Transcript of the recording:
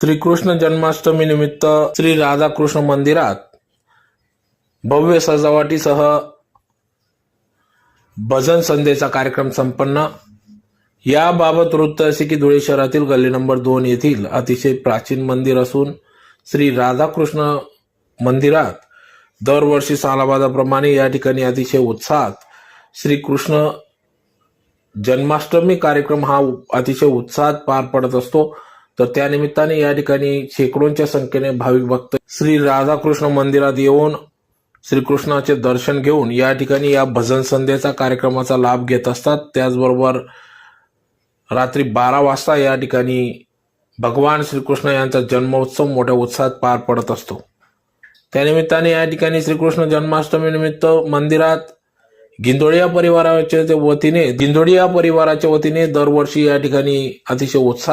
श्रीकृष्ण जन्माष्टमी निमित्त श्री राधाकृष्ण मंदिरात भव्य सजावटीसह भजन संध्येचा कार्यक्रम संपन्न। याबाबत वृत्त असे की धुळे शहरातील गल्ली नंबर 2 येथील अतिशय प्राचीन मंदिर असून श्री राधाकृष्ण मंदिरात दरवर्षी सालाबादाप्रमाणे या ठिकाणी अतिशय उत्साहात श्रीकृष्ण जन्माष्टमी कार्यक्रम हा अतिशय उत्साहात पार पडत असतो। तर त्या निमित्ताने या ठिकाणी शेकडोंच्या संख्येने भाविक भक्त श्री राधाकृष्ण मंदिरात येऊन श्रीकृष्णाचे दर्शन घेऊन या ठिकाणी या भजन संध्येचा कार्यक्रमाचा लाभ घेत असतात। त्याचबरोबर रात्री 12 वाजता या ठिकाणी भगवान श्रीकृष्ण यांचा जन्मोत्सव मोठ्या उत्साहात पार पडत असतो। त्यानिमित्ताने या ठिकाणी श्रीकृष्ण जन्माष्टमी निमित्त मंदिरात गिंदोडिया परिवाराच्या वतीने दरवर्षी या ठिकाणी अतिशय उत्साह